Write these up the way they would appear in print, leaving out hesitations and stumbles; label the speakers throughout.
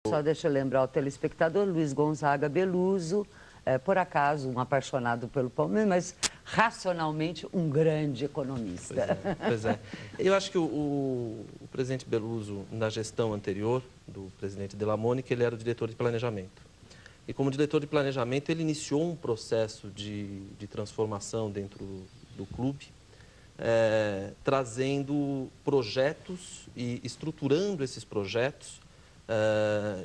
Speaker 1: Só deixa eu lembrar o telespectador, Luiz Gonzaga Beluso, por acaso um apaixonado pelo Palmeiras, mas racionalmente um grande economista.
Speaker 2: Pois é. Eu acho que o presidente Beluso, na gestão anterior do presidente Della Monica, ele era o diretor de planejamento. E como diretor de planejamento, ele iniciou um processo de transformação dentro do clube, trazendo projetos e estruturando esses projetos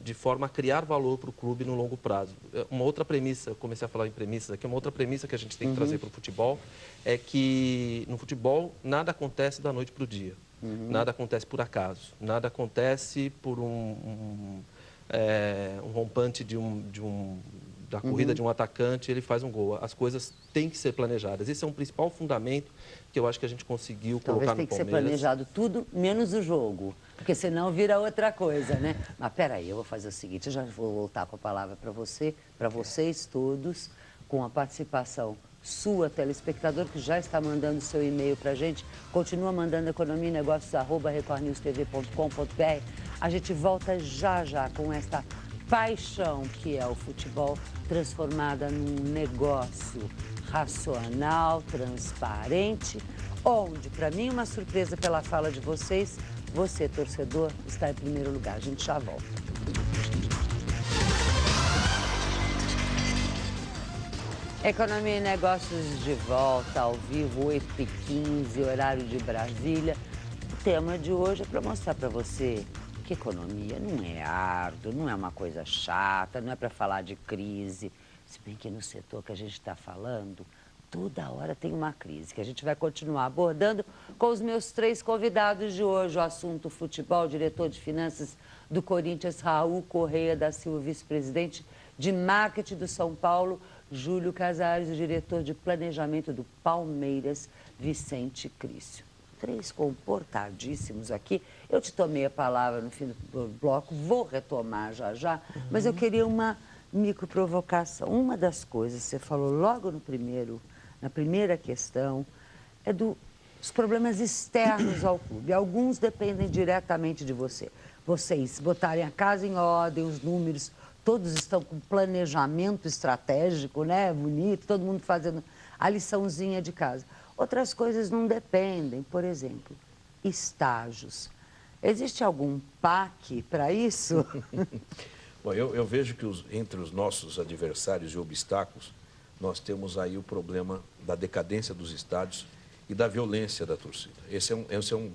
Speaker 2: de forma a criar valor para o clube no longo prazo. Uma outra premissa, eu comecei a falar em premissas aqui, uma outra premissa que a gente tem que trazer para o futebol é que no futebol nada acontece da noite para o dia, nada acontece por acaso, nada acontece por um rompante da corrida de um atacante, ele faz um gol. As coisas têm que ser planejadas. Esse é um principal fundamento que eu acho que a gente conseguiu colocar no Palmeiras.
Speaker 1: Talvez tem que ser planejado tudo, menos o jogo, porque senão vira outra coisa, né? Mas peraí, eu vou fazer o seguinte, eu já vou voltar com a palavra para você, para vocês todos, com a participação sua, telespectador, que já está mandando seu e-mail para a gente. Continua mandando economianegócios@recordnewstv.com.br. A gente volta já já com esta paixão que é o futebol, transformada num negócio racional, transparente, onde, para mim, uma surpresa pela fala de vocês, você, torcedor, está em primeiro lugar. A gente já volta. Economia e Negócios de volta, ao vivo, 8h15, horário de Brasília. O tema de hoje é para mostrar para você que economia não é árduo, não é uma coisa chata, não é para falar de crise. Se bem que no setor que a gente está falando, toda hora tem uma crise, que a gente vai continuar abordando com os meus 3 convidados de hoje. O assunto futebol, diretor de finanças do Corinthians, Raul Correia da Silva, vice-presidente de marketing do São Paulo, Júlio Casares, o diretor de planejamento do Palmeiras, Vicente Crício. 3 comportadíssimos aqui. Eu te tomei a palavra no fim do bloco, vou retomar já já, mas eu queria uma microprovocação. Uma das coisas que você falou logo na primeira questão é dos problemas externos ao clube. Alguns dependem diretamente de você. Vocês botarem a casa em ordem, os números, todos estão com planejamento estratégico, né? Bonito, todo mundo fazendo a liçãozinha de casa. Outras coisas não dependem, por exemplo, estágios. Existe algum PAC para isso?
Speaker 3: Bom, eu vejo que entre os nossos adversários e obstáculos, nós temos aí o problema da decadência dos estádios e da violência da torcida. Essa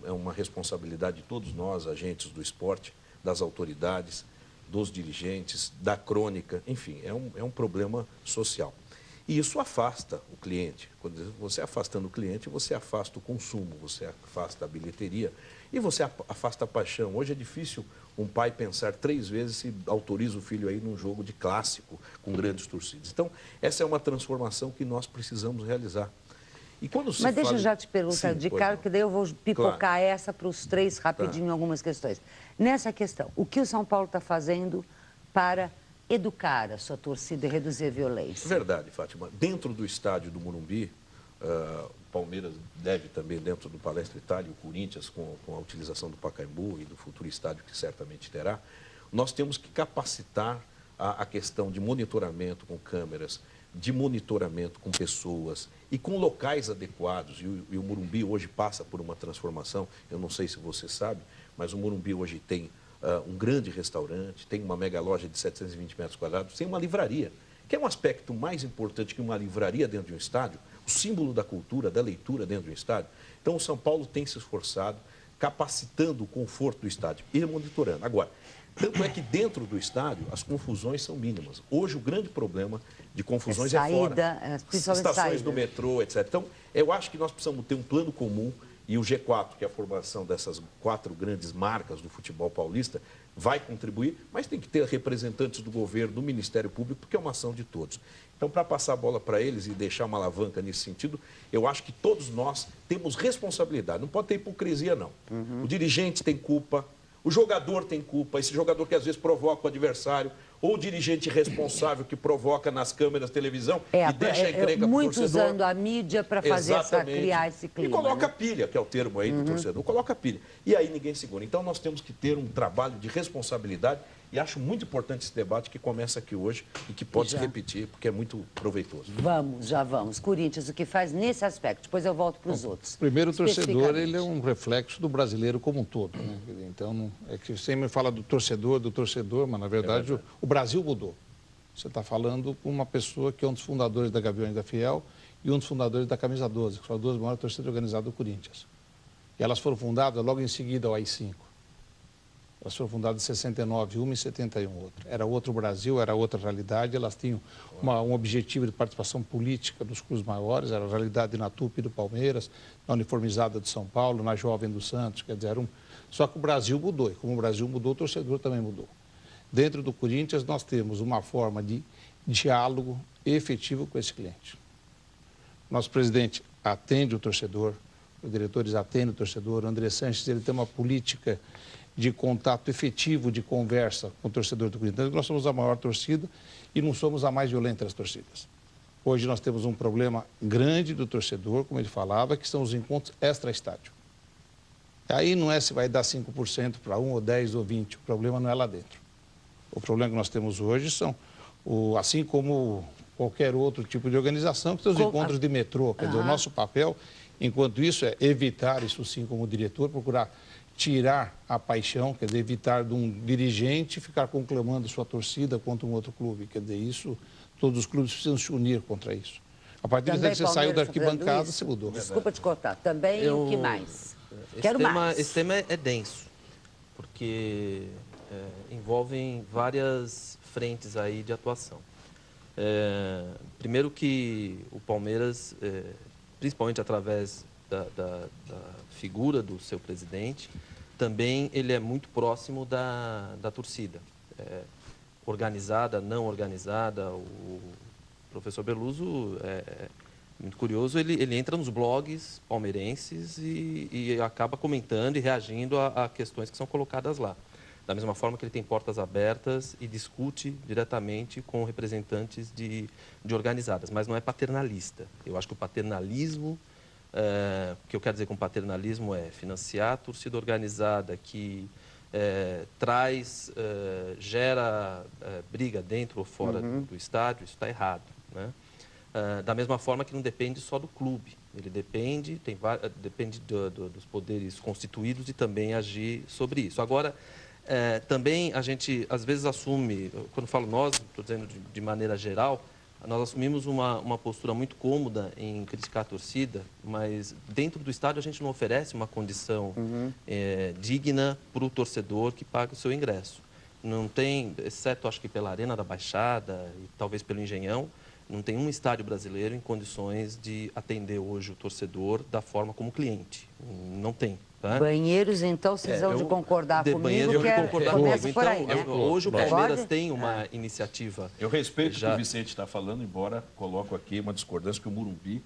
Speaker 3: é uma responsabilidade de todos nós, agentes do esporte, das autoridades, dos dirigentes, da crônica, enfim, é um problema social. E isso afasta o cliente. Quando você afastando o cliente, você afasta o consumo, você afasta a bilheteria e você afasta a paixão. Hoje é difícil um pai pensar 3 vezes se autoriza o filho a ir num jogo de clássico com grandes torcidas. Então, essa é uma transformação que nós precisamos realizar. E quando se
Speaker 1: Mas deixa eu já te perguntar de cara, que daí eu vou pipocar essa para os 3 rapidinho, algumas questões. Nessa questão, o que o São Paulo está fazendo para educar a sua torcida e reduzir a violência?
Speaker 3: Verdade, Fátima. Dentro do estádio do Morumbi, o Palmeiras deve também, dentro do Palestra Itália, o Corinthians, com a utilização do Pacaembu e do futuro estádio que certamente terá, nós temos que capacitar a questão de monitoramento com câmeras, de monitoramento com pessoas e com locais adequados. E o Morumbi hoje passa por uma transformação, eu não sei se você sabe, mas o Morumbi hoje tem um grande restaurante, tem uma mega loja de 720 metros quadrados, tem uma livraria, que é um aspecto mais importante que uma livraria dentro de um estádio, o símbolo da cultura, da leitura dentro de um estádio. Então, o São Paulo tem se esforçado, capacitando o conforto do estádio e monitorando. Agora, tanto é que dentro do estádio as confusões são mínimas. Hoje o grande problema de confusões é fora, estações do metrô, etc. Então, eu acho que nós precisamos ter um plano comum. E o G4, que é a formação dessas 4 grandes marcas do futebol paulista, vai contribuir, mas tem que ter representantes do governo, do Ministério Público, porque é uma ação de todos. Então, para passar a bola para eles e deixar uma alavanca nesse sentido, eu acho que todos nós temos responsabilidade. Não pode ter hipocrisia, não. O dirigente tem culpa, o jogador tem culpa, esse jogador que às vezes provoca o adversário, ou o dirigente responsável que provoca nas câmeras de televisão e deixa a encrenca para o torcedor.
Speaker 1: Muito usando a mídia para fazer criar esse clima.
Speaker 3: E coloca pilha, que é o termo aí do torcedor, coloca pilha. E aí ninguém segura. Então nós temos que ter um trabalho de responsabilidade E acho muito importante esse debate que começa aqui hoje e que pode se repetir, porque é muito proveitoso.
Speaker 1: Vamos, já vamos. Corinthians, o que faz nesse aspecto? Depois eu volto para os outros.
Speaker 4: Primeiro, o torcedor
Speaker 1: Especificamente.
Speaker 4: ele é um reflexo do brasileiro como um todo. Né? Então, é que você me fala do torcedor, mas na verdade o Brasil mudou. Você está falando com uma pessoa que é um dos fundadores da Gaviões da Fiel e um dos fundadores da Camisa 12, que são as duas maiores torcidas organizadas do Corinthians. E elas foram fundadas logo em seguida ao AI-5. Elas foram fundadas em 69, uma em 71, outra. Era outro Brasil, era outra realidade. Elas tinham um objetivo de participação política dos clubes maiores, era a realidade na Tupi do Palmeiras, na Uniformizada de São Paulo, na Jovem do Santos, quer dizer, só que o Brasil mudou, e como o Brasil mudou, o torcedor também mudou. Dentro do Corinthians, nós temos uma forma de diálogo efetivo com esse cliente. Nosso presidente atende o torcedor, os diretores atendem o torcedor, o André Sanches ele tem uma política de contato efetivo, de conversa com o torcedor do Corinthians. Nós somos a maior torcida e não somos a mais violenta das torcidas. Hoje nós temos um problema grande do torcedor, como ele falava, que são os encontros extra-estádio. Aí não é se vai dar 5% para 1 ou 10 ou 20, o problema não é lá dentro. O problema que nós temos hoje são, assim como qualquer outro tipo de organização, que são os encontros de metrô. Quer dizer, o nosso papel, enquanto isso, é evitar, isso sim, como diretor, procurar tirar a paixão, quer dizer, evitar de um dirigente ficar conclamando sua torcida contra um outro clube. Quer dizer, isso, todos os clubes precisam se unir contra isso. A partir do momento que você saiu da arquibancada, você mudou.
Speaker 1: Desculpa te cortar. Também o que mais? Quero mais.
Speaker 2: Esse tema é denso, porque envolvem várias frentes aí de atuação. Primeiro que o Palmeiras, principalmente através da figura do seu presidente, também ele é muito próximo da torcida. Organizada, não organizada, o professor Beluso muito curioso, ele entra nos blogs palmeirenses e acaba comentando e reagindo a questões que são colocadas lá. Da mesma forma que ele tem portas abertas e discute diretamente com representantes de organizadas, mas não é paternalista. Eu acho que o paternalismo, o que eu quero dizer com paternalismo é financiar a torcida organizada que gera briga dentro ou fora do estádio, isso está errado, né? Da mesma forma que não depende só do clube, ele depende dos poderes constituídos e também agir sobre isso. Agora, também a gente às vezes assume, quando falo nós, estou dizendo de maneira geral, nós assumimos uma postura muito cômoda em criticar a torcida, mas dentro do estádio a gente não oferece uma condição digna para o torcedor que paga o seu ingresso. Não tem, exceto acho que pela Arena da Baixada e talvez pelo Engenhão, não tem um estádio brasileiro em condições de atender hoje o torcedor da forma como cliente. Não tem. Tá?
Speaker 1: Banheiros, então, vocês vão de concordar comigo, que começa por aí, né?
Speaker 2: Hoje o Palmeiras tem uma iniciativa.
Speaker 3: Eu respeito o que o Vicente está falando, embora coloco aqui uma discordância que o Morumbi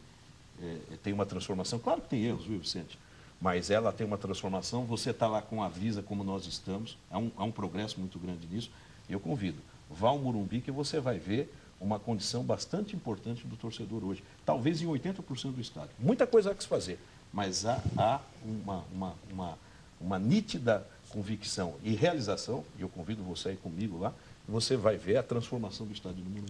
Speaker 3: tem uma transformação. Claro que tem erros, viu, Vicente? Mas ela tem uma transformação. Você está lá com a Visa, como nós estamos. Há um progresso muito grande nisso. Eu convido, vá ao Morumbi que você vai ver uma condição bastante importante do torcedor hoje. Talvez em 80% do estádio. Muita coisa há que se fazer, mas há uma nítida convicção e realização, e eu convido você a ir comigo lá, e você vai ver a transformação do estádio do Morumbi.